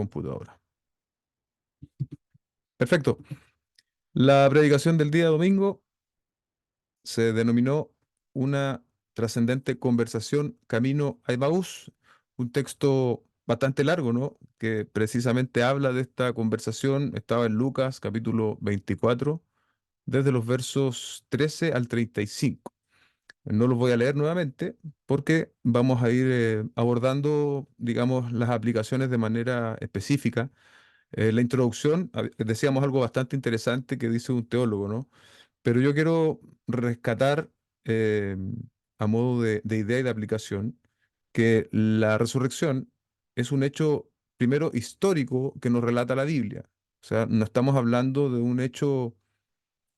computadora. Perfecto. La predicación del día domingo se denominó una trascendente conversación camino a Emaús, un texto bastante largo, ¿no? Que precisamente habla de esta conversación. Estaba en Lucas, capítulo 24, desde los versos 13 al 35. No los voy a leer nuevamente porque vamos a ir abordando, digamos, las aplicaciones de manera específica. La introducción, decíamos algo bastante interesante que dice un teólogo, ¿no? Pero yo quiero rescatar, eh, a modo de idea y de aplicación, que la resurrección es un hecho, primero, histórico que nos relata la Biblia. O sea, no estamos hablando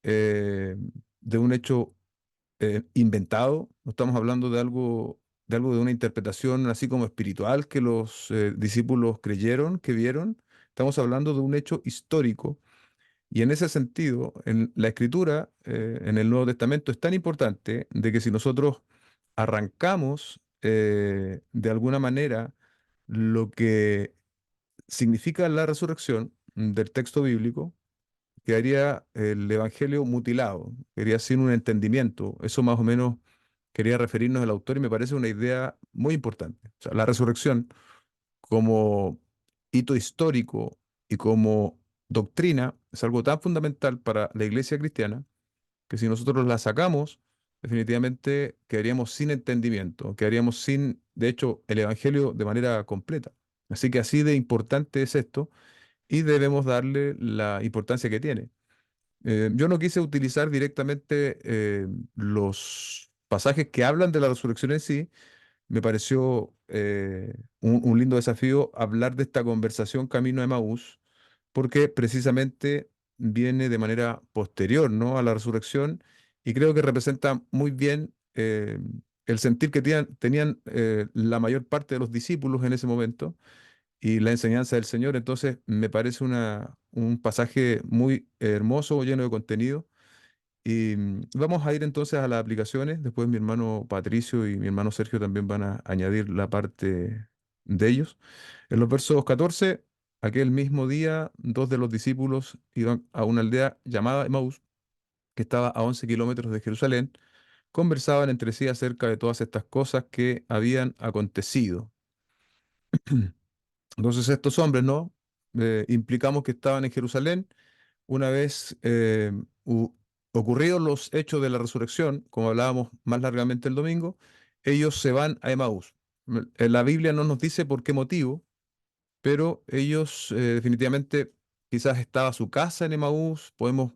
eh, de un hecho inventado, no estamos hablando de una interpretación así como espiritual que los discípulos creyeron, que vieron. Estamos hablando de un hecho histórico y en ese sentido, en la escritura, en el Nuevo Testamento, es tan importante de que si nosotros arrancamos de alguna manera lo que significa la resurrección del texto bíblico, quedaría el Evangelio mutilado, quedaría sin un entendimiento. Eso más o menos quería referirnos al autor y me parece una idea muy importante. O sea, la resurrección como hito histórico y como doctrina es algo tan fundamental para la iglesia cristiana que si nosotros la sacamos, definitivamente quedaríamos sin entendimiento, quedaríamos sin, de hecho, el Evangelio de manera completa. Así que así de importante es esto y debemos darle la importancia que tiene. Yo no quise utilizar directamente los pasajes que hablan de la resurrección en sí. Me pareció un lindo desafío hablar de esta conversación camino a Emaús, porque precisamente viene de manera posterior, ¿no?, a la resurrección y creo que representa muy bien el sentir que tenían la mayor parte de los discípulos en ese momento y la enseñanza del Señor. Entonces, me parece un pasaje muy hermoso, lleno de contenido. Y vamos a ir entonces a las aplicaciones. Después mi hermano Patricio y mi hermano Sergio también van a añadir la parte de ellos. En los versos 14, aquel mismo día, dos de los discípulos iban a una aldea llamada Emaús, que estaba a 11 kilómetros de Jerusalén. Conversaban entre sí acerca de todas estas cosas que habían acontecido. Entonces estos hombres, ¿no? Implicamos que estaban en Jerusalén una vez ocurridos los hechos de la resurrección, como hablábamos más largamente el domingo, ellos se van a Emaús. En la Biblia no nos dice por qué motivo, pero ellos definitivamente quizás estaba su casa en Emaús, podemos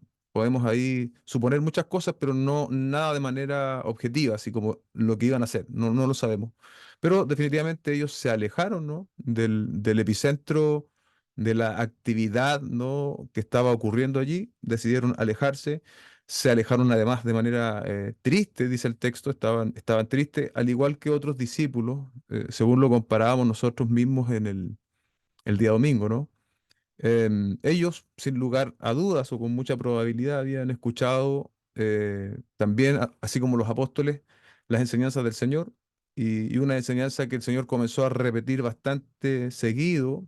ahí suponer muchas cosas, pero no nada de manera objetiva, así como lo que iban a hacer, no lo sabemos. Pero definitivamente ellos se alejaron, ¿no?, del epicentro de la actividad, ¿no?, que estaba ocurriendo allí, decidieron alejarse. Se alejaron además de manera triste, dice el texto, estaban tristes, al igual que otros discípulos, según lo comparábamos nosotros mismos en el día domingo, ¿no? Ellos, sin lugar a dudas o con mucha probabilidad, habían escuchado también, así como los apóstoles, las enseñanzas del Señor y una enseñanza que el Señor comenzó a repetir bastante seguido.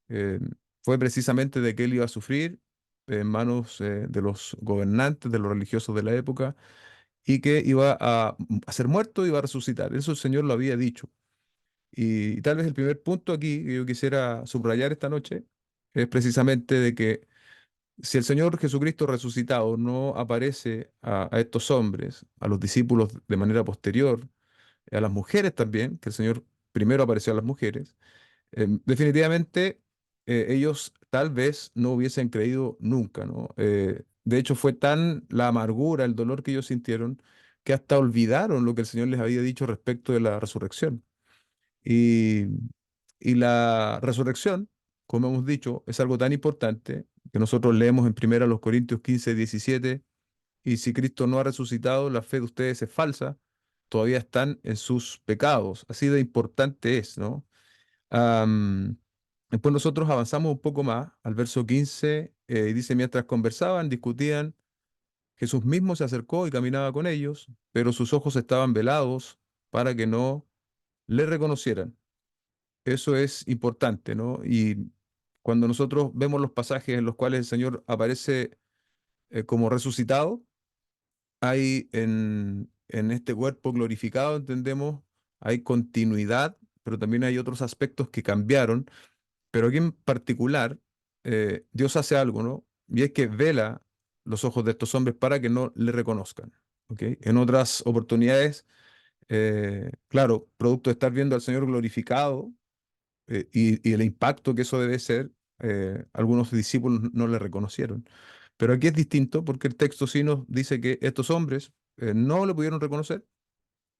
eh, Fue precisamente de que Él iba a sufrir en manos de los gobernantes, de los religiosos de la época, y que iba a ser muerto y iba a resucitar. Eso el Señor lo había dicho. Y tal vez el primer punto aquí que yo quisiera subrayar esta noche es precisamente de que si el Señor Jesucristo resucitado no aparece a estos hombres, a los discípulos de manera posterior, a las mujeres también, que el Señor primero apareció a las mujeres, definitivamente ellos tal vez no hubiesen creído nunca, ¿no? De hecho, fue tan la amargura, el dolor que ellos sintieron, que hasta olvidaron lo que el Señor les había dicho respecto de la resurrección. Y, y la resurrección, como hemos dicho, es algo tan importante que nosotros leemos en primera los Corintios 15:17, y si Cristo no ha resucitado, la fe de ustedes es falsa, todavía están en sus pecados. Así de importante es, ¿no? Am, Después nosotros avanzamos un poco más al verso 15 y dice, mientras conversaban, discutían, Jesús mismo se acercó y caminaba con ellos, pero sus ojos estaban velados para que no le reconocieran. Eso es importante, ¿no? Y cuando nosotros vemos los pasajes en los cuales el Señor aparece como resucitado, hay en este cuerpo glorificado, entendemos, hay continuidad, pero también hay otros aspectos que cambiaron. Pero aquí en particular, Dios hace algo, ¿no? Y es que vela los ojos de estos hombres para que no le reconozcan. ¿Ok? En otras oportunidades, claro, producto de estar viendo al Señor glorificado, y el impacto que eso debe ser, algunos discípulos no le reconocieron. Pero aquí es distinto porque el texto sí nos dice que estos hombres no le pudieron reconocer,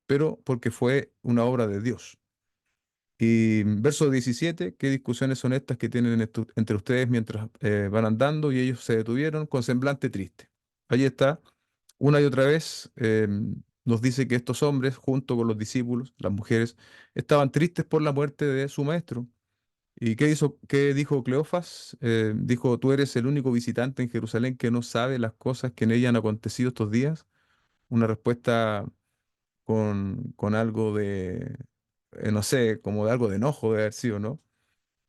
pero porque fue una obra de Dios. Y verso 17, ¿qué discusiones son estas que tienen entre ustedes mientras van andando? Y ellos se detuvieron con semblante triste. Allí está, una y otra vez nos dice que estos hombres, junto con los discípulos, las mujeres, estaban tristes por la muerte de su maestro. ¿Y qué dijo Cleofas? Dijo, tú eres el único visitante en Jerusalén que no sabe las cosas que en ella han acontecido estos días. Una respuesta con algo de, no sé, como de algo de enojo de haber sido, ¿no?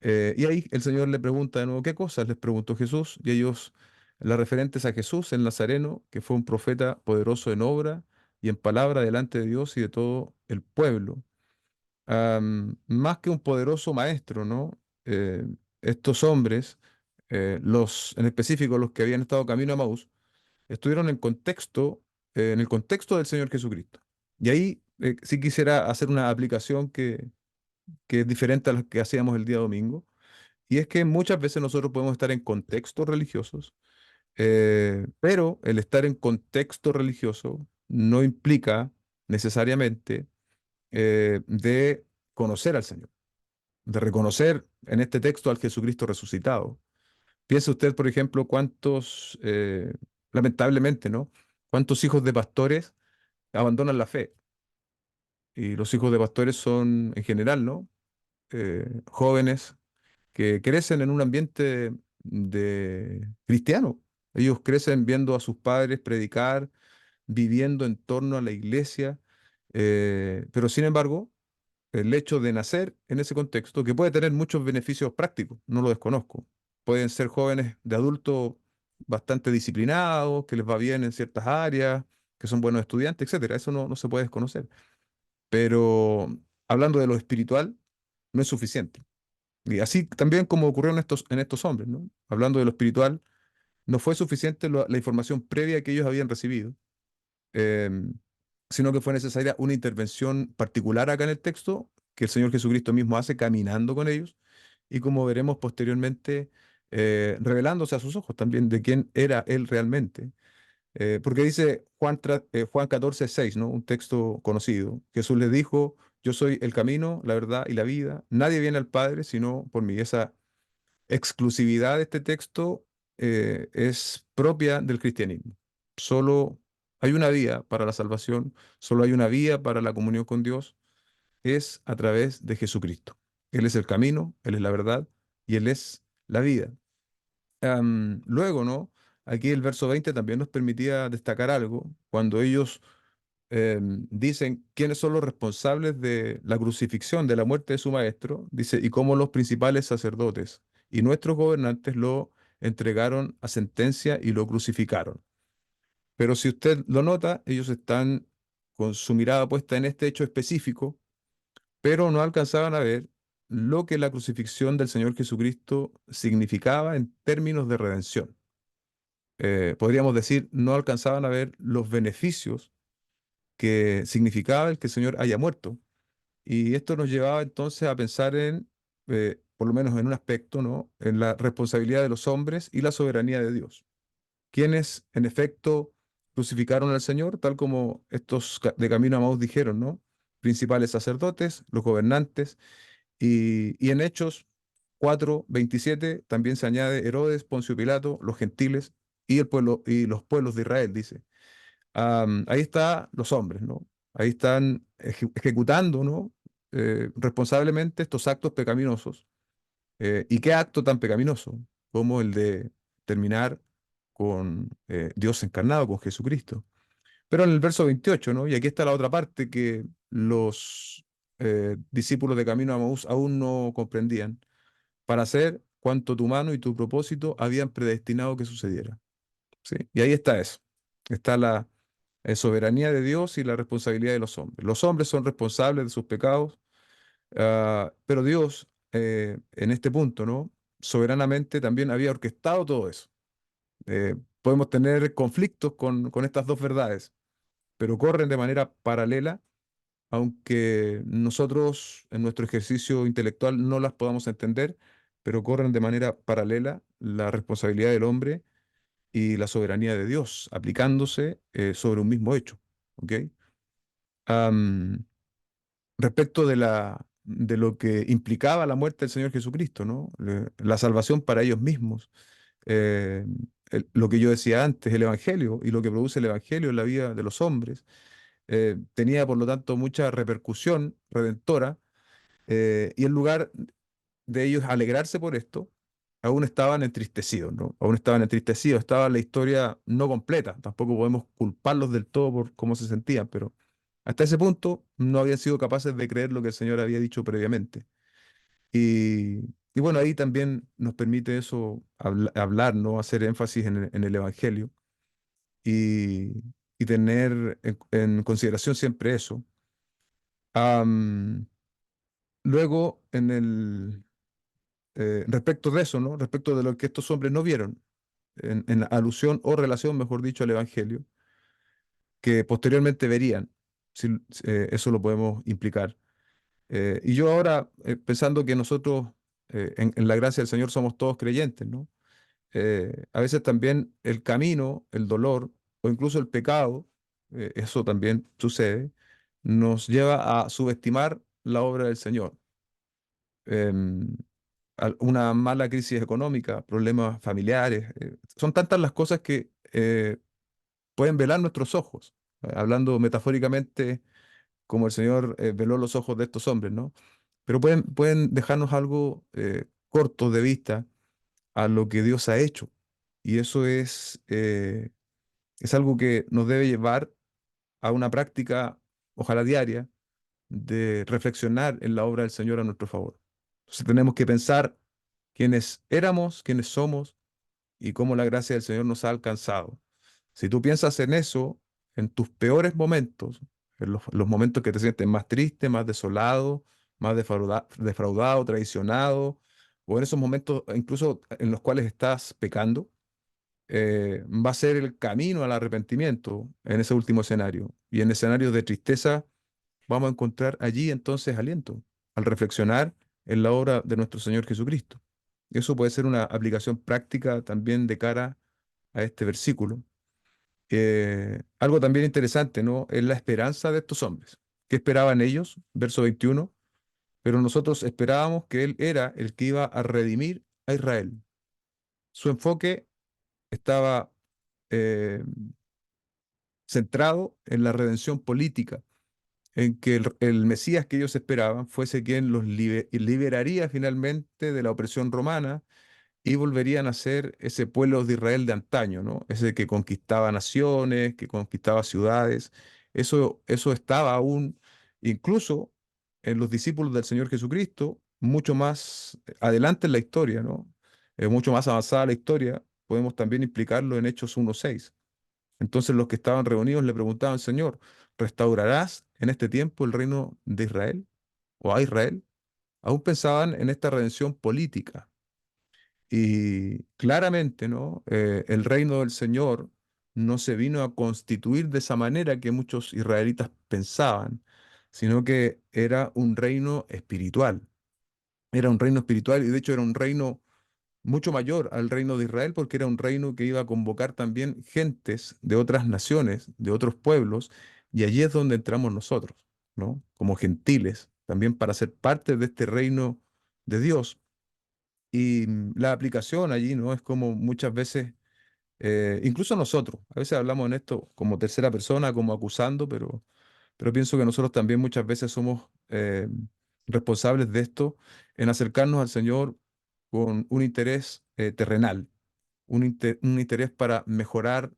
Y ahí el Señor le pregunta de nuevo, ¿qué cosas? Les preguntó Jesús, y ellos, las referentes a Jesús, el Nazareno, que fue un profeta poderoso en obra y en palabra delante de Dios y de todo el pueblo. Más que un poderoso maestro, ¿no? Eh, Estos hombres, en específico los que habían estado camino a Maús, estuvieron en el contexto del Señor Jesucristo. Y ahí sí quisiera hacer una aplicación que es diferente a la que hacíamos el día domingo. Y es que muchas veces nosotros podemos estar en contextos religiosos, pero el estar en contexto religioso no implica necesariamente de conocer al Señor, de reconocer en este texto al Jesucristo resucitado. Piense usted, por ejemplo, lamentablemente, ¿no? ¿Cuántos hijos de pastores abandonan la fe? Y los hijos de pastores son, en general, ¿no? Jóvenes que crecen en un ambiente de cristiano. Ellos crecen viendo a sus padres predicar, viviendo en torno a la iglesia, pero sin embargo, el hecho de nacer en ese contexto, que puede tener muchos beneficios prácticos, no lo desconozco. Pueden ser jóvenes de adultos bastante disciplinados, que les va bien en ciertas áreas, que son buenos estudiantes, etcétera. Eso no se puede desconocer. Pero hablando de lo espiritual, no es suficiente. Y así también como ocurrió en estos hombres, ¿no? Hablando de lo espiritual, no fue suficiente la información previa que ellos habían recibido, em, sino que fue necesaria una intervención particular acá en el texto que el Señor Jesucristo mismo hace caminando con ellos y como veremos posteriormente, revelándose a sus ojos también de quién era Él realmente. Porque dice Juan 14:6, ¿no? Un texto conocido. Jesús les dijo, yo soy el camino, la verdad y la vida. Nadie viene al Padre sino por mí. Esa exclusividad de este texto es propia del cristianismo. Solo hay una vía para la salvación, solo hay una vía para la comunión con Dios, es a través de Jesucristo. Él es el camino, Él es la verdad y Él es la vida. Luego, ¿no? Aquí el verso 20 también nos permitía destacar algo cuando ellos dicen quiénes son los responsables de la crucifixión, de la muerte de su maestro, dice, y cómo los principales sacerdotes y nuestros gobernantes lo entregaron a sentencia y lo crucificaron. Pero si usted lo nota, ellos están con su mirada puesta en este hecho específico, pero no alcanzaban a ver lo que la crucifixión del Señor Jesucristo significaba en términos de redención. Podríamos decir, no alcanzaban a ver los beneficios que significaba el que el Señor haya muerto. Y esto nos llevaba entonces a pensar por lo menos en un aspecto, ¿no? En la responsabilidad de los hombres y la soberanía de Dios. Quienes, en efecto, crucificaron al Señor, tal como estos de camino a Maús dijeron, ¿no? Principales sacerdotes, los gobernantes, y en Hechos 4:27 también se añade Herodes, Poncio Pilato, los gentiles y el pueblo y los pueblos de Israel, dice. Ahí están los hombres, ¿no? Ahí están ejecutando, ¿no? Responsablemente estos actos pecaminosos. ¿Y qué acto tan pecaminoso como el de terminar con Dios encarnado, con Jesucristo? Pero en el verso 28, ¿no? Y aquí está la otra parte que los discípulos de Camino a Maús aún no comprendían. Para hacer cuanto tu mano y tu propósito habían predestinado que sucediera. ¿Sí? Y ahí está eso. Está la soberanía de Dios y la responsabilidad de los hombres. Los hombres son responsables de sus pecados, pero Dios, en este punto, ¿no? Soberanamente también había orquestado todo eso. Podemos tener conflictos con estas dos verdades, pero corren de manera paralela, aunque nosotros en nuestro ejercicio intelectual no las podamos entender, pero corren de manera paralela la responsabilidad del hombre y la soberanía de Dios, aplicándose sobre un mismo hecho. ¿Ok? Am, Respecto de lo que implicaba la muerte del Señor Jesucristo, ¿no? La salvación para ellos mismos. eh, lo que yo decía antes, el Evangelio y lo que produce el Evangelio en la vida de los hombres, tenía por lo tanto mucha repercusión redentora, y en lugar de ellos alegrarse por esto, aún estaban entristecidos, ¿no? Aún estaban entristecidos, estaba la historia no completa, tampoco podemos culparlos del todo por cómo se sentían, pero hasta ese punto no habían sido capaces de creer lo que el Señor había dicho previamente. Y, y bueno, ahí también nos permite eso hablar, ¿no? Hacer énfasis en el Evangelio y, y tener en consideración siempre eso. Am, Luego, respecto de eso, ¿no? Respecto de lo que estos hombres no vieron, en alusión o relación, mejor dicho, al Evangelio, que posteriormente verían, si eso lo podemos implicar. Y yo ahora, pensando que nosotros, en la gracia del Señor, somos todos creyentes, ¿no? A veces también el camino, el dolor o incluso el pecado, eso también sucede, nos lleva a subestimar la obra del Señor. Em, una mala crisis económica, problemas familiares, son tantas las cosas que pueden velar nuestros ojos, hablando metafóricamente como el Señor veló los ojos de estos hombres, ¿no? Pero pueden dejarnos algo corto de vista a lo que Dios ha hecho. Y eso es algo que nos debe llevar a una práctica, ojalá diaria, de reflexionar en la obra del Señor a nuestro favor. Entonces tenemos que pensar quiénes éramos, quiénes somos y cómo la gracia del Señor nos ha alcanzado. Si tú piensas en eso, en tus peores momentos, en los momentos que te sientes más triste, más desolado, más defraudado, traicionado, o en esos momentos incluso en los cuales estás pecando, va a ser el camino al arrepentimiento en ese último escenario. Y en escenarios de tristeza vamos a encontrar allí entonces aliento al reflexionar en la obra de nuestro Señor Jesucristo. Eso puede ser una aplicación práctica también de cara a este versículo. Algo también interesante, ¿no? Es la esperanza de estos hombres. ¿Qué esperaban ellos? Verso 21. Pero nosotros esperábamos que Él era el que iba a redimir a Israel. Su enfoque estaba eh, centrado en la redención política, en que el Mesías que ellos esperaban fuese quien los liberaría finalmente de la opresión romana y volverían a ser ese pueblo de Israel de antaño, ¿no? Ese que conquistaba naciones, que conquistaba ciudades. Eso estaba aún, incluso en los discípulos del Señor Jesucristo, mucho más adelante en la historia, ¿no? Mucho más avanzada la historia, podemos también implicarlo en Hechos 1:6. Entonces los que estaban reunidos le preguntaban, Señor, ¿restaurarás en este tiempo el reino de Israel o a Israel? Aún pensaban en esta redención política. Y claramente, ¿no? El reino del Señor no se vino a constituir de esa manera que muchos israelitas pensaban, sino que era un reino espiritual. Era un reino espiritual y de hecho era un reino mucho mayor al reino de Israel porque era un reino que iba a convocar también gentes de otras naciones, de otros pueblos, y allí es donde entramos nosotros, ¿no? Como gentiles, también para ser parte de este reino de Dios. Y la aplicación allí, ¿no? Es como muchas veces, incluso nosotros, a veces hablamos en esto como tercera persona, como acusando, pero pienso que nosotros también muchas veces somos responsables de esto en acercarnos al Señor con un interés terrenal, un interés para mejorar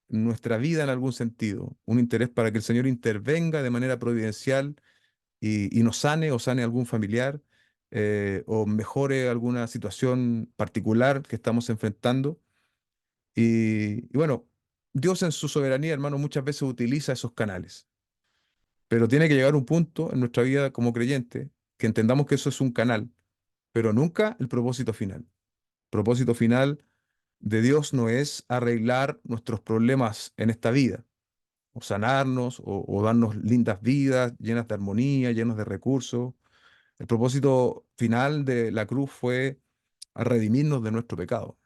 nuestra vida en algún sentido, un interés para que el Señor intervenga de manera providencial y nos sane o sane a algún familiar. o mejore alguna situación particular que estamos enfrentando. Y bueno, Dios en su soberanía, hermano, muchas veces utiliza esos canales, pero tiene que llegar un punto en nuestra vida como creyente que entendamos que eso es un canal, pero nunca el propósito final. El propósito final de Dios no es arreglar nuestros problemas en esta vida, o sanarnos, o darnos lindas vidas llenas de armonía, llenas de recursos. El propósito final de la cruz fue a redimirnos de nuestro pecado,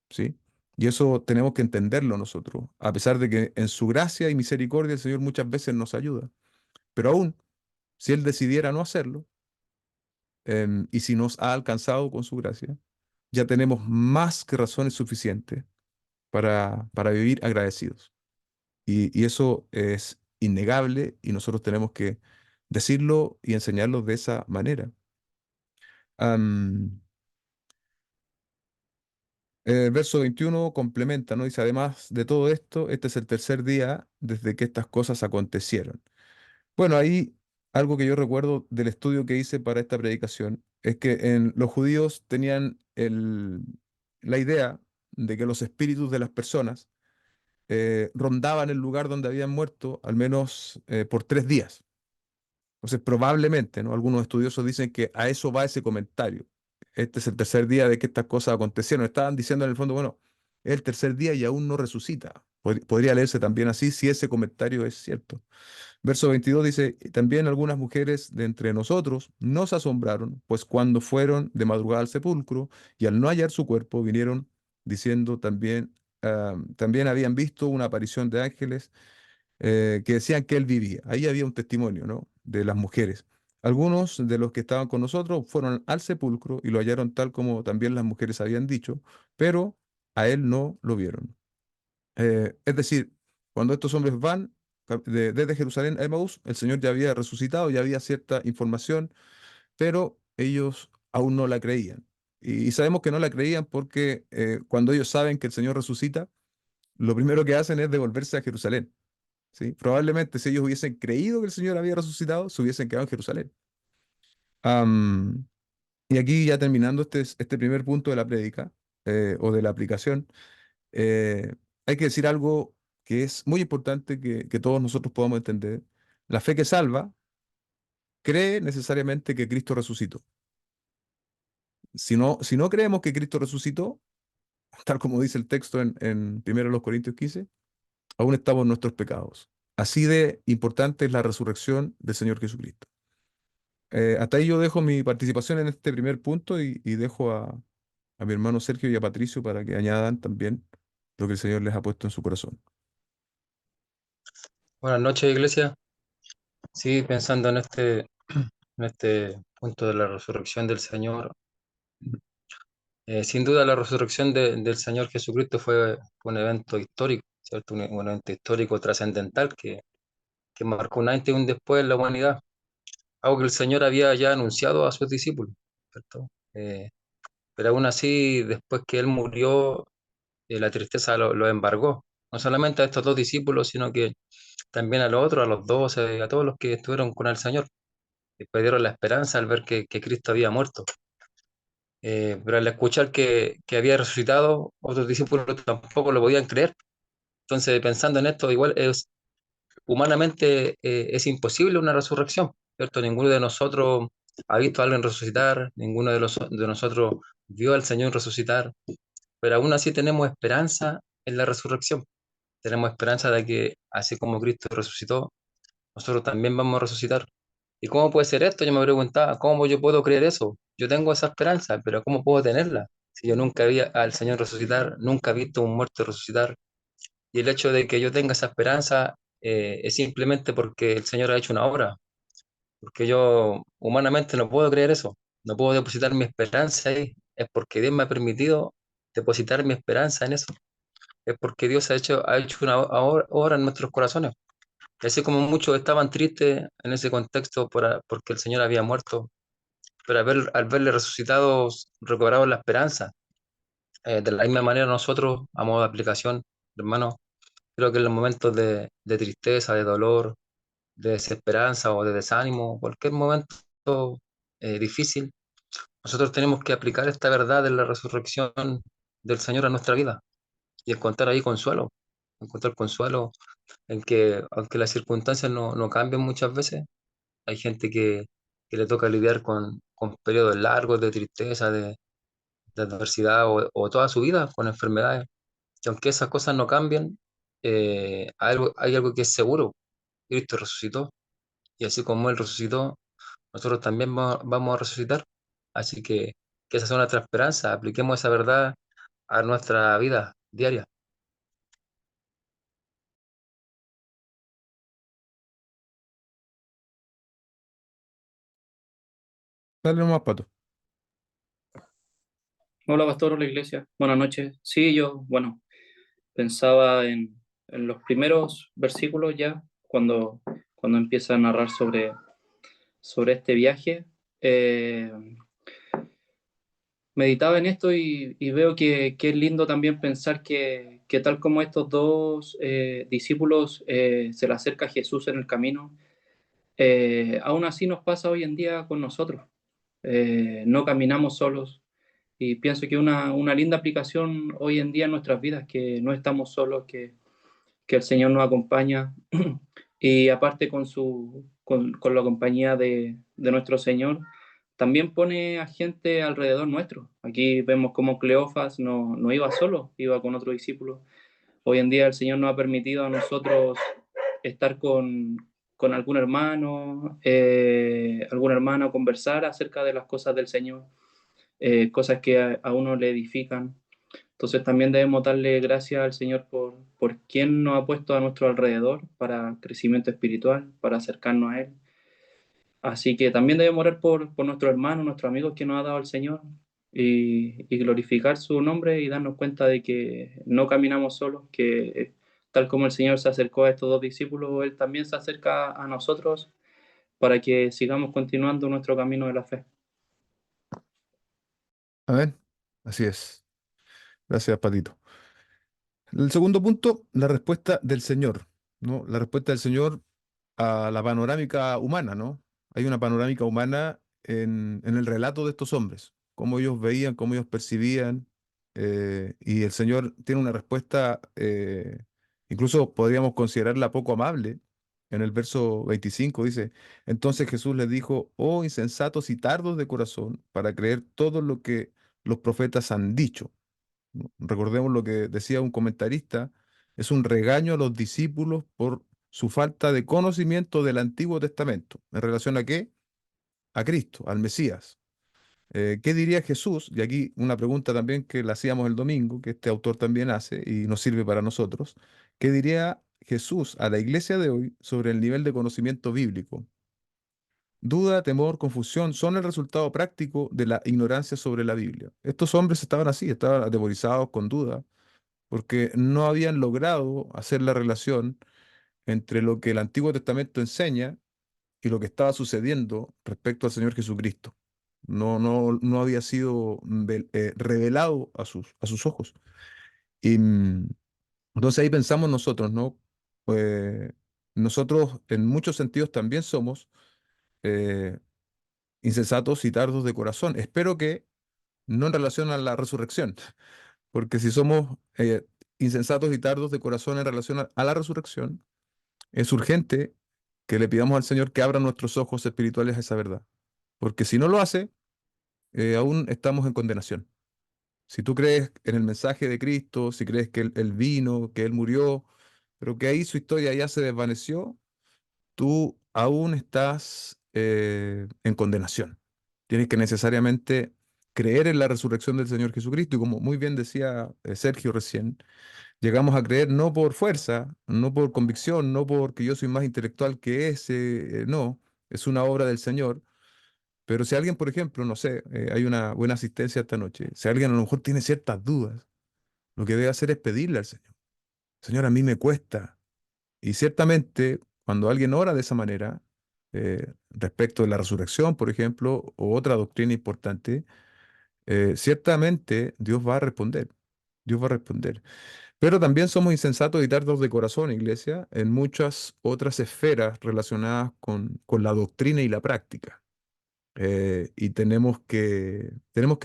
¿sí? Y eso tenemos que entenderlo nosotros, a pesar de que en su gracia y misericordia el Señor muchas veces nos ayuda. Pero aún, si Él decidiera no hacerlo, y si nos ha alcanzado con su gracia, ya tenemos más que razones suficientes para vivir agradecidos. Y eso es innegable y nosotros tenemos que decirlo y enseñarlo de esa manera. Am, verso 21 complementa, ¿no? Dice, además de todo esto, este es el tercer día desde que estas cosas acontecieron. Bueno, ahí algo que yo recuerdo del estudio que hice para esta predicación es que los judíos tenían la idea de que los espíritus de las personas rondaban el lugar donde habían muerto al menos por 3 días. Entonces, probablemente, ¿no? Algunos estudiosos dicen que a eso va ese comentario. Este es el tercer día de que estas cosas acontecieron. Estaban diciendo en el fondo, bueno, es el tercer día y aún no resucita. Podría leerse también así si ese comentario es cierto. Verso 22 dice, también algunas mujeres de entre nosotros nos asombraron, pues cuando fueron de madrugada al sepulcro y al no hallar su cuerpo, vinieron diciendo también, también habían visto una aparición de ángeles que decían que él vivía. Ahí había un testimonio, ¿no? De las mujeres. Algunos de los que estaban con nosotros fueron al sepulcro y lo hallaron tal como también las mujeres habían dicho, pero a él no lo vieron. Es decir, cuando estos hombres van desde Jerusalén a Emaús, el Señor ya había resucitado, ya había cierta información, pero ellos aún no la creían. Y sabemos que no la creían porque cuando ellos saben que el Señor resucita, lo primero que hacen es devolverse a Jerusalén. ¿Sí? Probablemente si ellos hubiesen creído que el Señor había resucitado, se hubiesen quedado en Jerusalén. Am, y aquí ya terminando este primer punto de la prédica o de la aplicación, eh, hay que decir algo que es muy importante que todos nosotros podamos entender. La fe que salva cree necesariamente que Cristo resucitó. Si no creemos que Cristo resucitó, tal como dice el texto en 1 Corintios 15, aún estamos en nuestros pecados. Así de importante es la resurrección del Señor Jesucristo. Hasta ahí yo dejo mi participación en este primer punto y dejo a mi hermano Sergio y a Patricio para que añadan también lo que el Señor les ha puesto en su corazón. Buenas noches, iglesia. Sí, pensando en este punto de la resurrección del Señor. Sin duda la resurrección del Señor Jesucristo fue un evento histórico, ¿cierto? Un evento histórico trascendental que marcó un antes y un después en la humanidad. Algo que el Señor había ya anunciado a sus discípulos, ¿cierto? Pero aún así, después que Él murió, la tristeza lo embargó. No solamente a estos dos discípulos, sino que también a los otros, a los 12, a todos los que estuvieron con el Señor. Y perdieron la esperanza al ver que Cristo había muerto. Pero al escuchar que había resucitado, otros discípulos tampoco lo podían creer. Entonces, pensando en esto, igual humanamente es imposible una resurrección, ¿cierto? Ninguno de nosotros ha visto a alguien resucitar, ninguno de nosotros vio al Señor resucitar, pero aún así tenemos esperanza en la resurrección. Tenemos esperanza de que, así como Cristo resucitó, nosotros también vamos a resucitar. ¿Y cómo puede ser esto? Yo me preguntaba, ¿cómo yo puedo creer eso? Yo tengo esa esperanza, pero ¿cómo puedo tenerla? Si yo nunca vi al Señor resucitar, nunca he visto a un muerto resucitar, y el hecho de que yo tenga esa esperanza es simplemente porque el Señor ha hecho una obra, porque yo humanamente no puedo creer eso, no puedo depositar mi esperanza ahí, es porque Dios me ha permitido depositar mi esperanza en eso, es porque Dios ha hecho una obra en nuestros corazones. Y así como muchos estaban tristes en ese contexto porque el Señor había muerto, pero al verle resucitados recobramos la esperanza. De la misma manera nosotros, a modo de aplicación, hermano, creo que en los momentos de tristeza, de dolor, de desesperanza o de desánimo, cualquier momento difícil, nosotros tenemos que aplicar esta verdad de la resurrección del Señor a nuestra vida y encontrar ahí consuelo, encontrar consuelo en que, aunque las circunstancias no cambien muchas veces, hay gente que le toca lidiar con periodos largos de tristeza, de adversidad o toda su vida con enfermedades. Y aunque esas cosas no cambien, hay algo que es seguro. Cristo resucitó. Y así como Él resucitó, nosotros también vamos a resucitar. Así que esa es nuestra esperanza. Apliquemos esa verdad a nuestra vida diaria. Dale nomás, Pato. Hola, pastor, hola, iglesia. Buenas noches. Sí, yo, bueno, pensaba en los primeros versículos ya, cuando empieza a narrar sobre este viaje. Eh, Meditaba en esto y veo que es lindo también pensar que tal como estos dos discípulos se le acerca a Jesús en el camino, aún así nos pasa hoy en día con nosotros. No caminamos solos. Y pienso que una linda aplicación hoy en día en nuestras vidas, que no estamos solos, que el Señor nos acompaña y aparte con la compañía de nuestro Señor, también pone a gente alrededor nuestro. Aquí vemos cómo Cleofas no iba solo, iba con otro discípulo. Hoy en día el Señor nos ha permitido a nosotros estar con algún hermano, conversar acerca de las cosas del Señor, cosas que a uno le edifican. Entonces también debemos darle gracias al Señor por quien nos ha puesto a nuestro alrededor para crecimiento espiritual, para acercarnos a Él. Así que también debemos orar por nuestros hermanos, nuestros amigos que nos ha dado el Señor y glorificar su nombre y darnos cuenta de que no caminamos solos, que tal como el Señor se acercó a estos dos discípulos, Él también se acerca a nosotros para que sigamos continuando nuestro camino de la fe. Amén. Así es. Gracias, Patito. El segundo punto, la respuesta del Señor, ¿no? La respuesta del Señor a la panorámica humana, ¿no? Hay una panorámica humana en el relato de estos hombres, cómo ellos veían, cómo ellos percibían, y el Señor tiene una respuesta, incluso podríamos considerarla poco amable. En el verso 25 dice, entonces Jesús les dijo, oh insensatos y tardos de corazón, para creer todo lo que los profetas han dicho. ¿No? Recordemos lo que decía un comentarista, es un regaño a los discípulos por su falta de conocimiento del Antiguo Testamento. ¿En relación a qué? A Cristo, al Mesías. ¿Qué diría Jesús? Y aquí una pregunta también que la hacíamos el domingo, que este autor también hace y nos sirve para nosotros. ¿Qué diría Jesús a la iglesia de hoy sobre el nivel de conocimiento bíblico? Duda, temor, confusión son el resultado práctico de la ignorancia sobre la Biblia. Estos hombres estaban así, estaban atemorizados con duda, porque no habían logrado hacer la relación entre lo que el Antiguo Testamento enseña y lo que estaba sucediendo respecto al Señor Jesucristo. No había sido revelado a sus ojos. Y entonces ahí pensamos nosotros, ¿no? Eh, Nosotros en muchos sentidos también somos eh, insensatos y tardos de corazón. Espero que no en relación a la resurrección, porque si somos insensatos y tardos de corazón en relación a la resurrección, es urgente que le pidamos al Señor que abra nuestros ojos espirituales a esa verdad. Porque si no lo hace, aún estamos en condenación. Si tú crees en el mensaje de Cristo, si crees que Él vino, que Él murió, pero que ahí su historia ya se desvaneció, tú aún estás en condenación. Tienes que necesariamente creer en la resurrección del Señor Jesucristo. Y como muy bien decía Sergio recién, llegamos a creer no por fuerza, no por convicción, no porque yo soy más intelectual que ese, no, es una obra del Señor. Pero si alguien, por ejemplo, no sé, hay una buena asistencia esta noche, si alguien a lo mejor tiene ciertas dudas, lo que debe hacer es pedirle al Señor. Señor, a mí me cuesta. Y ciertamente, cuando alguien ora de esa manera, respecto de la resurrección, por ejemplo, o otra doctrina importante, ciertamente Dios va a responder. Dios va a responder. Pero también somos insensatos y tardos de corazón, iglesia, en muchas otras esferas relacionadas con la doctrina y la práctica. y tenemos que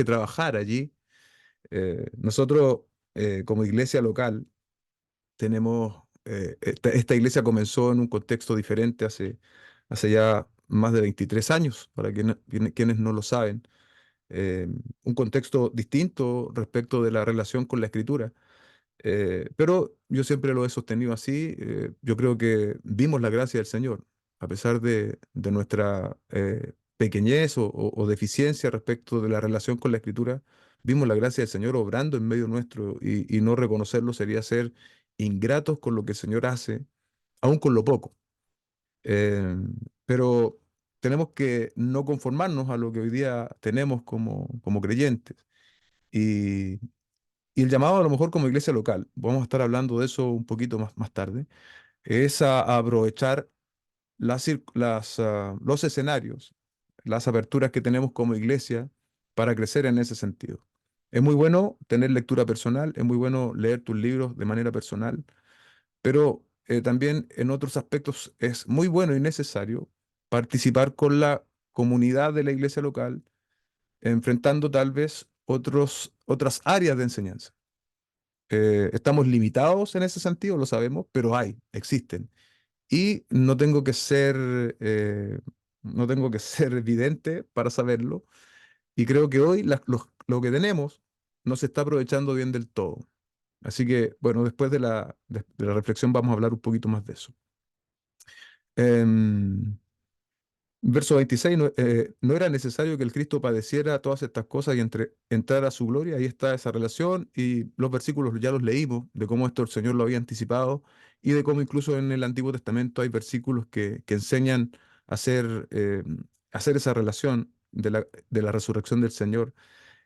trabajar allí. Nosotros, como iglesia local, esta iglesia comenzó en un contexto diferente hace ya más de 23 años, para quienes no lo saben. eh, un contexto distinto respecto de la relación con la escritura. Pero yo siempre lo he sostenido así. Yo creo que vimos la gracia del Señor, a pesar de nuestra pequeñez o deficiencia respecto de la relación con la Escritura. Vimos la gracia del Señor obrando en medio nuestro y no reconocerlo sería ser ingratos con lo que el Señor hace, aun con lo poco. Eh, pero tenemos que no conformarnos a lo que hoy día tenemos como creyentes. Y, y el llamado a lo mejor como iglesia local, vamos a estar hablando de eso un poquito más tarde, es a aprovechar los escenarios, las aperturas que tenemos como iglesia para crecer en ese sentido. Es muy bueno tener lectura personal, es muy bueno leer tus libros de manera personal, pero también en otros aspectos es muy bueno y necesario participar con la comunidad de la iglesia local, enfrentando tal vez otras áreas de enseñanza. Estamos limitados en ese sentido, lo sabemos, pero existen. Y no tengo que ser evidente para saberlo. Y creo que hoy lo que tenemos no se está aprovechando bien del todo. Así que, bueno, después de la reflexión vamos a hablar un poquito más de eso. Em, Verso 26, no era necesario que el Cristo padeciera todas estas cosas y entrar a su gloria. Ahí está esa relación y los versículos ya los leímos de cómo esto el Señor lo había anticipado y de cómo incluso en el Antiguo Testamento hay versículos que enseñan a hacer esa relación de la resurrección del Señor.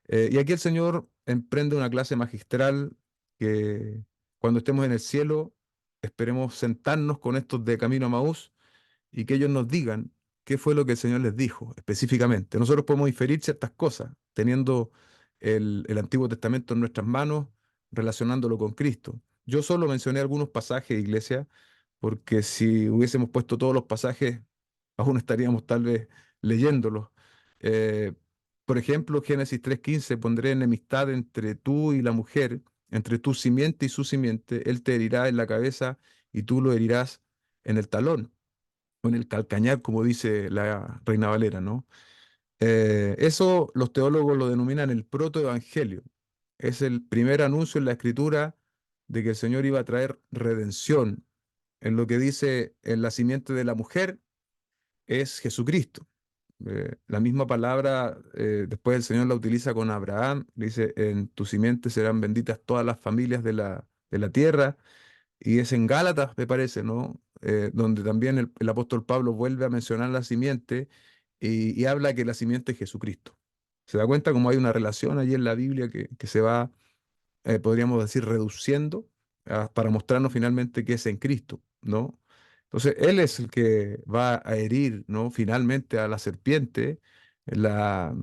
Y aquí el Señor emprende una clase magistral que cuando estemos en el cielo esperemos sentarnos con estos de camino a Maús y que ellos nos digan qué fue lo que el Señor les dijo específicamente. Nosotros podemos inferir ciertas cosas teniendo el Antiguo Testamento en nuestras manos, relacionándolo con Cristo. Yo solo mencioné algunos pasajes, iglesia, porque si hubiésemos puesto todos los pasajes, aún estaríamos tal vez leyéndolos. Eh, por ejemplo, Génesis 3:15, pondré enemistad entre tú y la mujer, entre tu simiente y su simiente, él te herirá en la cabeza y tú lo herirás en el talón o en el calcañar, como dice la Reina Valera, ¿no? Eso los teólogos lo denominan el protoevangelio. Es el primer anuncio en la Escritura de que el Señor iba a traer redención. En lo que dice en la simiente de la mujer es Jesucristo. La misma palabra, después el Señor la utiliza con Abraham, le dice, en tu simiente serán benditas todas las familias de la tierra. Y es en Gálatas, me parece, ¿no? Donde también el apóstol Pablo vuelve a mencionar la simiente y habla que la simiente es Jesucristo. ¿Se da cuenta cómo hay una relación allí en la Biblia que se va, podríamos decir, reduciendo para mostrarnos finalmente que es en Cristo, ¿no? Entonces, Él es el que va a herir, ¿no? Finalmente a la serpiente. La,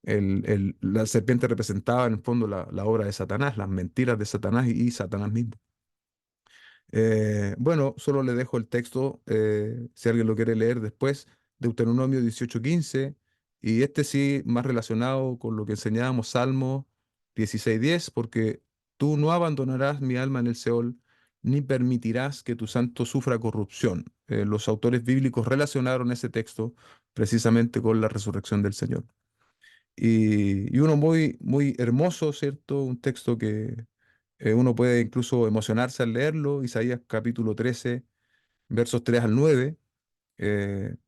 la serpiente representaba en el fondo la obra de Satanás, las mentiras de Satanás y Satanás mismo. Bueno, solo le dejo el texto, si alguien lo quiere leer después, Deuteronomio 18:15, y este sí más relacionado con lo que enseñábamos, Salmo 16:10, porque tú no abandonarás mi alma en el Seol, ni permitirás que tu santo sufra corrupción. Los autores bíblicos relacionaron ese texto precisamente con la resurrección del Señor. Y uno muy, muy hermoso, ¿cierto? Un texto que uno puede incluso emocionarse al leerlo. Isaías capítulo 13, versos 3 al 9.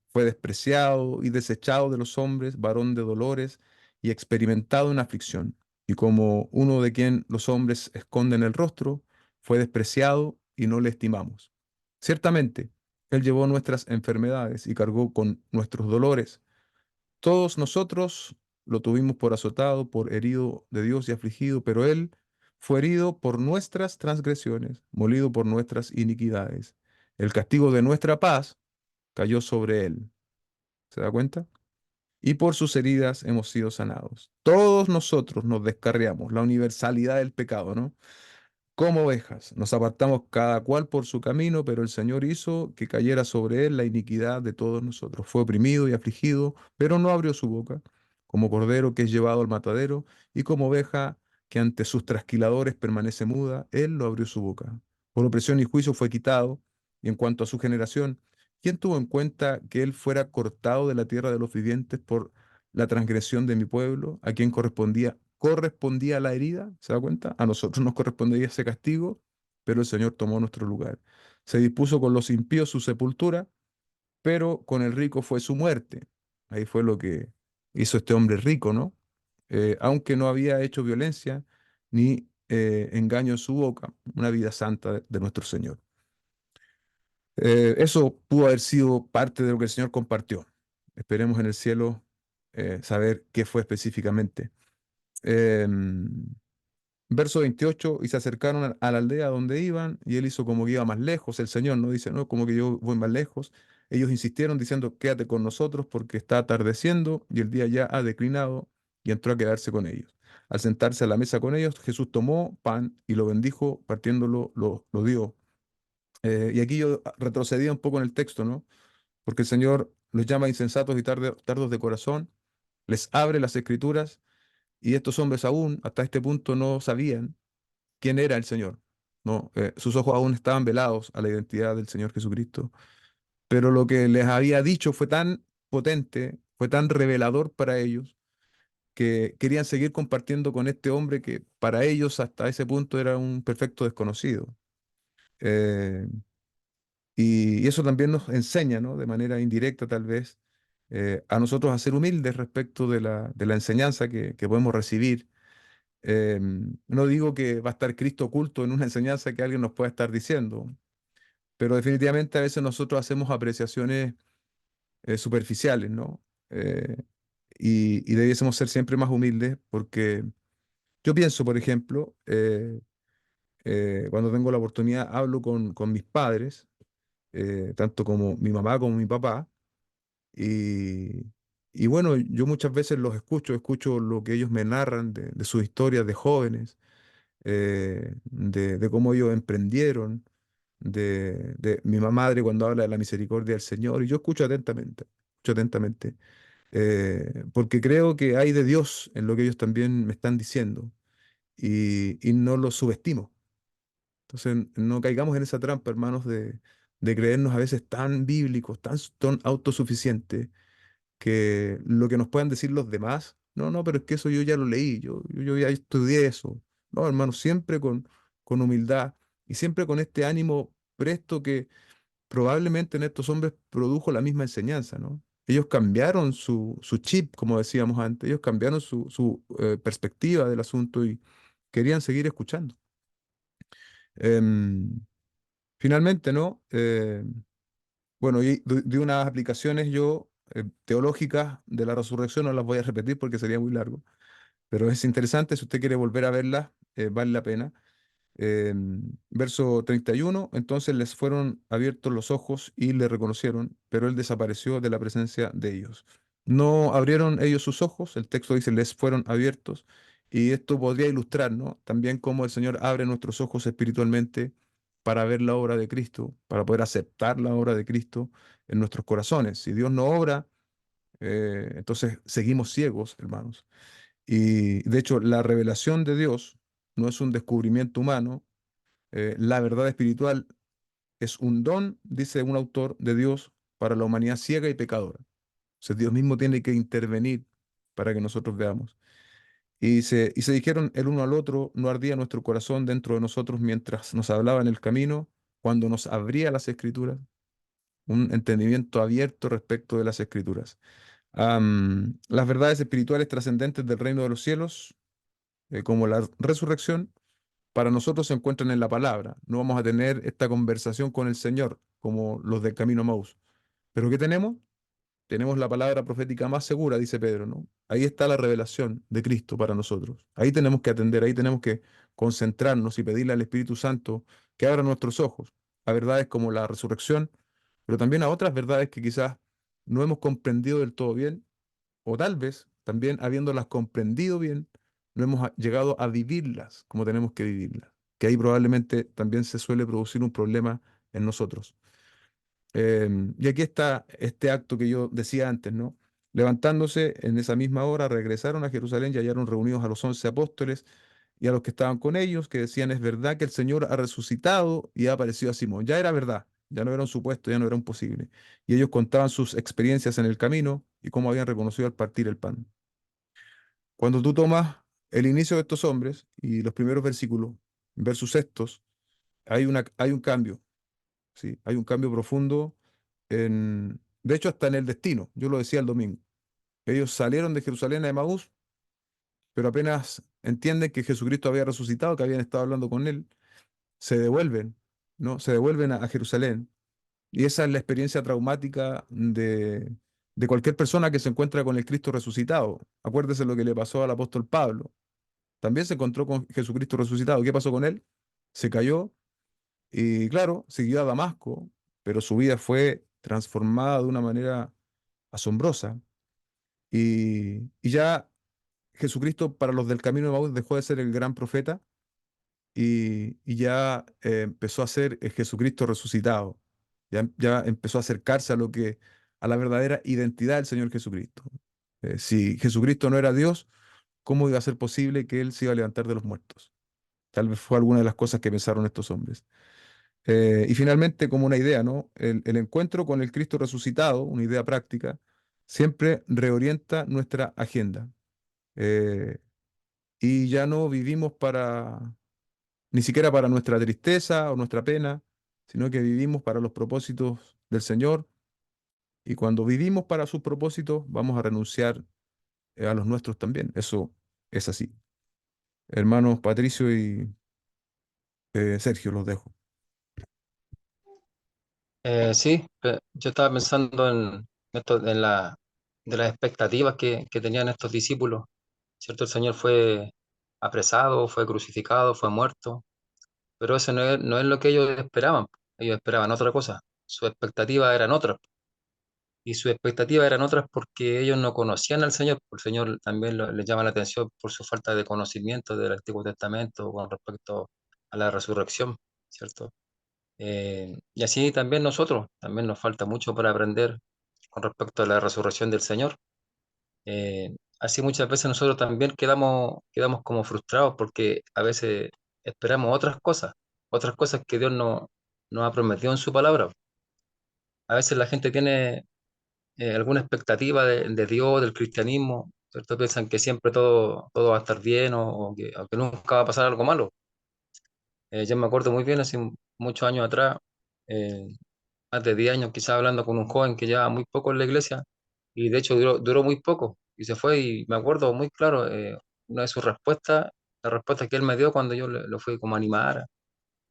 Fue despreciado y desechado de los hombres, varón de dolores y experimentado en aflicción. Y como uno de quien los hombres esconden el rostro, fue despreciado y no le estimamos. Ciertamente, Él llevó nuestras enfermedades y cargó con nuestros dolores. Todos nosotros lo tuvimos por azotado, por herido de Dios y afligido, pero Él fue herido por nuestras transgresiones, molido por nuestras iniquidades. El castigo de nuestra paz cayó sobre Él. ¿Se da cuenta? Y por sus heridas hemos sido sanados. Todos nosotros nos descarriamos, la universalidad del pecado, ¿no? como ovejas. Nos apartamos cada cual por su camino, pero el Señor hizo que cayera sobre él la iniquidad de todos nosotros. Fue oprimido y afligido, pero no abrió su boca, como cordero que es llevado al matadero, y como oveja que ante sus trasquiladores permanece muda, él no abrió su boca. Por opresión y juicio fue quitado, y en cuanto a su generación, ¿quién tuvo en cuenta que él fuera cortado de la tierra de los vivientes por la transgresión de mi pueblo? ¿A quien correspondía la herida? ¿Se da cuenta? A nosotros nos correspondía ese castigo, pero el Señor tomó nuestro lugar. Se dispuso con los impíos su sepultura, pero con el rico fue su muerte. Ahí fue lo que hizo este hombre rico, ¿no? Aunque no había hecho violencia ni engaño en su boca, una vida santa de nuestro Señor. Eso pudo haber sido parte de lo que el Señor compartió. Esperemos en el cielo saber qué fue específicamente. Em, Verso 28, y se acercaron a la aldea donde iban, y él hizo como que iba más lejos, el Señor, ¿no? Dice, no, como que yo voy más lejos. Ellos insistieron diciendo, quédate con nosotros porque está atardeciendo y el día ya ha declinado, y entró a quedarse con ellos. Al sentarse a la mesa con ellos, Jesús tomó pan y lo bendijo, partiéndolo, lo dio. Y aquí yo retrocedía un poco en el texto, ¿no? Porque el Señor los llama insensatos y tardos de corazón, les abre las escrituras, y estos hombres aún, hasta este punto, no sabían quién era el Señor. No, sus ojos aún estaban velados a la identidad del Señor Jesucristo. Pero lo que les había dicho fue tan potente, fue tan revelador para ellos, que querían seguir compartiendo con este hombre que para ellos hasta ese punto era un perfecto desconocido. Eh, y eso también nos enseña, ¿no? De manera indirecta tal vez, a nosotros a ser humildes respecto de la enseñanza que podemos recibir. No digo que va a estar Cristo oculto en una enseñanza que alguien nos pueda estar diciendo, pero definitivamente a veces nosotros hacemos apreciaciones superficiales, ¿no? Y debiésemos ser siempre más humildes porque yo pienso, por ejemplo, cuando tengo la oportunidad, hablo con mis padres, tanto como mi mamá como mi papá, y, y bueno, yo muchas veces los escucho lo que ellos me narran de sus historias de jóvenes, de cómo ellos emprendieron, de mi madre cuando habla de la misericordia del Señor, y yo escucho atentamente, porque creo que hay de Dios en lo que ellos también me están diciendo, y no lo subestimo. Entonces, no caigamos en esa trampa, hermanos, de creernos a veces tan bíblicos, tan autosuficientes, que lo que nos puedan decir los demás, no, no, pero es que eso yo ya lo leí, yo ya estudié eso. No, hermano, siempre con humildad y siempre con este ánimo presto que probablemente en estos hombres produjo la misma enseñanza, ¿no? Ellos cambiaron su chip, como decíamos antes, ellos cambiaron su perspectiva del asunto y querían seguir escuchando. Em, Finalmente, ¿no? Bueno, y de unas aplicaciones yo teológicas de la resurrección no las voy a repetir porque sería muy largo, pero es interesante, si usted quiere volver a verlas, vale la pena. Verso 31, entonces les fueron abiertos los ojos y le reconocieron, pero él desapareció de la presencia de ellos. No abrieron ellos sus ojos, el texto dice les fueron abiertos, y esto podría ilustrar, ¿no? También cómo el Señor abre nuestros ojos espiritualmente para ver la obra de Cristo, para poder aceptar la obra de Cristo en nuestros corazones. Si Dios no obra, entonces seguimos ciegos, hermanos. Y de hecho, la revelación de Dios no es un descubrimiento humano. La verdad espiritual es un don, dice un autor, de Dios para la humanidad ciega y pecadora. O sea, Dios mismo tiene que intervenir para que nosotros veamos. Y se dijeron el uno al otro, no ardía nuestro corazón dentro de nosotros mientras nos hablaba en el camino, cuando nos abría las escrituras, un entendimiento abierto respecto de las escrituras. Las verdades espirituales trascendentes del reino de los cielos, como la resurrección, para nosotros se encuentran en la palabra. No vamos a tener esta conversación con el Señor como los del Camino a Maús. ¿Pero qué tenemos? Tenemos la palabra profética más segura, dice Pedro, ¿no? Ahí está la revelación de Cristo para nosotros. Ahí tenemos que atender, ahí tenemos que concentrarnos y pedirle al Espíritu Santo que abra nuestros ojos a verdades como la resurrección, pero también a otras verdades que quizás no hemos comprendido del todo bien, o tal vez también habiéndolas comprendido bien, no hemos llegado a vivirlas como tenemos que vivirlas. que ahí probablemente también se suele producir un problema en nosotros. Y aquí está este acto que yo decía antes, ¿no? Levantándose en esa misma hora, regresaron a Jerusalén y hallaron reunidos a los 11 apóstoles y a los que estaban con ellos, que decían, es verdad que el Señor ha resucitado y ha aparecido a Simón. Ya era verdad, ya no era un supuesto, ya no era un posible. Y ellos contaban sus experiencias en el camino y cómo habían reconocido al partir el pan. Cuando tú tomas el inicio de estos hombres y los primeros versículos versus estos, hay un cambio, ¿sí? Hay un cambio profundo de hecho, hasta en el destino. Yo lo decía el domingo. Ellos salieron de Jerusalén a Emaús, pero apenas entienden que Jesucristo había resucitado, que habían estado hablando con él, se devuelven, ¿no? Se devuelven a Jerusalén. Y esa es la experiencia traumática de cualquier persona que se encuentra con el Cristo resucitado. Acuérdese lo que le pasó al apóstol Pablo. También se encontró con Jesucristo resucitado. ¿Qué pasó con él? Se cayó y, claro, siguió a Damasco, pero su vida fue transformada de una manera asombrosa. Y ya Jesucristo para los del camino de Maús dejó de ser el gran profeta y ya empezó a ser Jesucristo resucitado. Ya empezó a acercarse a la verdadera identidad del Señor Jesucristo. Si Jesucristo no era Dios, ¿cómo iba a ser posible que Él se iba a levantar de los muertos? Tal vez fue alguna de las cosas que pensaron estos hombres. Y finalmente, como una idea, ¿no? El encuentro con el Cristo resucitado, una idea práctica, siempre reorienta nuestra agenda. Eh, y ya no vivimos ni siquiera para nuestra tristeza o nuestra pena, sino que vivimos para los propósitos del Señor. Y cuando vivimos para sus propósitos, vamos a renunciar a los nuestros también. Eso es así. Hermanos Patricio y Sergio, los dejo. Sí, yo estaba pensando de las expectativas que tenían estos discípulos, ¿cierto? El Señor fue apresado, fue crucificado, fue muerto, pero eso no es lo que ellos esperaban otra cosa, sus expectativas eran otras, y sus expectativas eran otras porque ellos no conocían al Señor, el Señor también les llama la atención por su falta de conocimiento del Antiguo Testamento con respecto a la resurrección, ¿cierto? Y así también nosotros, también nos falta mucho para aprender con respecto a la resurrección del Señor. Así muchas veces nosotros también quedamos como frustrados porque a veces esperamos otras cosas que Dios no, nos ha prometido en su palabra. A veces la gente tiene alguna expectativa de Dios, del cristianismo, ¿cierto? Piensan que siempre todo va a estar bien o que nunca va a pasar algo malo. Yo me acuerdo muy bien, hace muchos años atrás, eh, más de 10 años, quizás hablando con un joven que llevaba muy poco en la iglesia, y de hecho duró muy poco, y se fue, y me acuerdo muy claro, una de sus respuestas, la respuesta que él me dio cuando yo lo fui como a animar,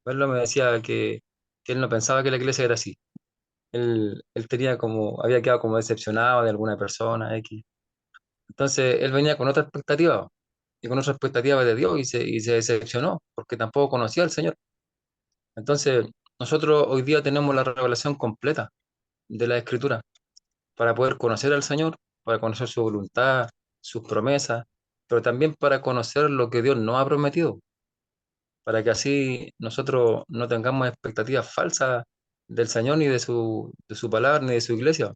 él me decía que él no pensaba que la iglesia era así, él había quedado como decepcionado de alguna persona, X. Entonces él venía con otra expectativa, y con otra expectativa de Dios, y se decepcionó, porque tampoco conocía al Señor. Entonces, nosotros hoy día tenemos la revelación completa de la Escritura para poder conocer al Señor, para conocer su voluntad, sus promesas, pero también para conocer lo que Dios nos ha prometido, para que así nosotros no tengamos expectativas falsas del Señor ni de su palabra ni de su iglesia.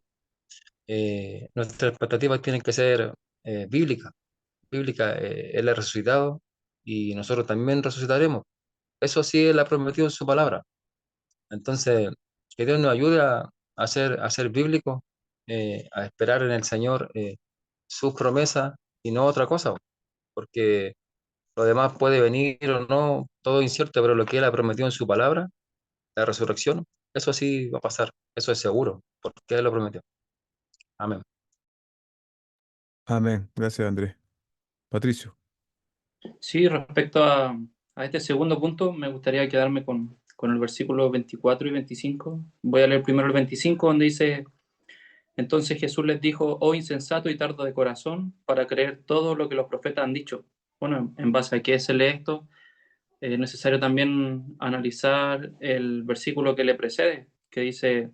Nuestras expectativas tienen que ser bíblicas. Él ha resucitado y nosotros también resucitaremos. Eso sí Él ha prometido en su palabra. Entonces, que Dios nos ayude a ser bíblicos, a esperar en el Señor sus promesas y no otra cosa, porque lo demás puede venir o no, todo incierto, pero lo que Él ha prometido en su palabra, la resurrección, eso sí va a pasar, eso es seguro, porque Él lo prometió. Amén. Amén. Gracias, Andrés. Patricio. Sí, respecto a este segundo punto, me gustaría quedarme con el versículo 24 y 25. Voy a leer primero el 25, donde dice: Entonces Jesús les dijo: Oh insensato y tardo de corazón, para creer todo lo que los profetas han dicho. Bueno, en base a qué se lee esto, es necesario también analizar el versículo que le precede, que dice: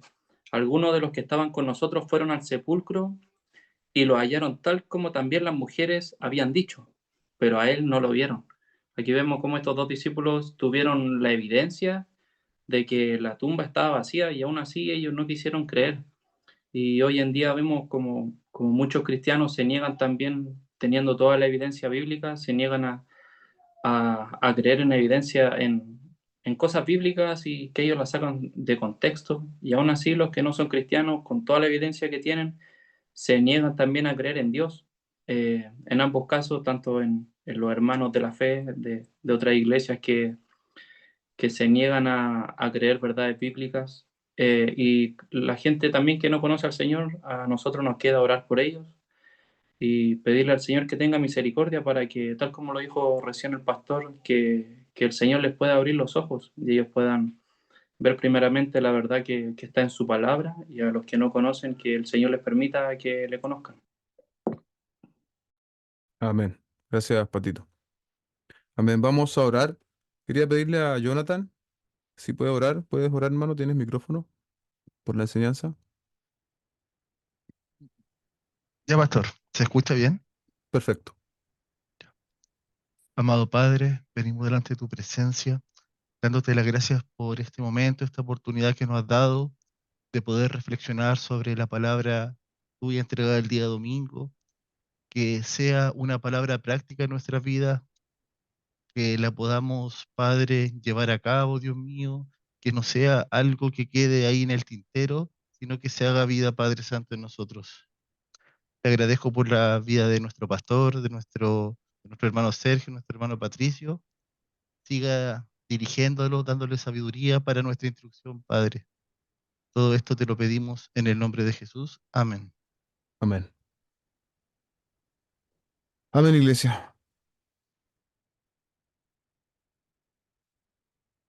Algunos de los que estaban con nosotros fueron al sepulcro y lo hallaron tal como también las mujeres habían dicho, pero a él no lo vieron. Aquí vemos cómo estos dos discípulos tuvieron la evidencia de que la tumba estaba vacía y aún así ellos no quisieron creer. Y hoy en día vemos como muchos cristianos se niegan también, teniendo toda la evidencia bíblica, se niegan a creer en evidencia en cosas bíblicas y que ellos las sacan de contexto. Y aún así los que no son cristianos, con toda la evidencia que tienen, se niegan también a creer en Dios. En ambos casos, tanto en los hermanos de la fe de otras iglesias que se niegan a creer verdades bíblicas. Y la gente también que no conoce al Señor, a nosotros nos queda orar por ellos y pedirle al Señor que tenga misericordia para que, tal como lo dijo recién el pastor, que el Señor les pueda abrir los ojos y ellos puedan ver primeramente la verdad que está en su palabra, y a los que no conocen, que el Señor les permita que le conozcan. Amén. Gracias, Patito. Amén. Vamos a orar. Quería pedirle a Jonathan, si puede orar. ¿Puedes orar, hermano? ¿Tienes micrófono por la enseñanza? Ya, pastor, ¿se escucha bien? Perfecto. Amado Padre, venimos delante de tu presencia, dándote las gracias por este momento, esta oportunidad que nos has dado de poder reflexionar sobre la palabra tuya entregada el día domingo, que sea una palabra práctica en nuestra vida, que la podamos, Padre, llevar a cabo, Dios mío, que no sea algo que quede ahí en el tintero, sino que se haga vida, Padre Santo, en nosotros. Te agradezco por la vida de nuestro pastor, de nuestro hermano Sergio, nuestro hermano Patricio. Siga dirigiéndolo, dándole sabiduría para nuestra instrucción, Padre. Todo esto te lo pedimos en el nombre de Jesús. Amén. Amén. Amén, iglesia.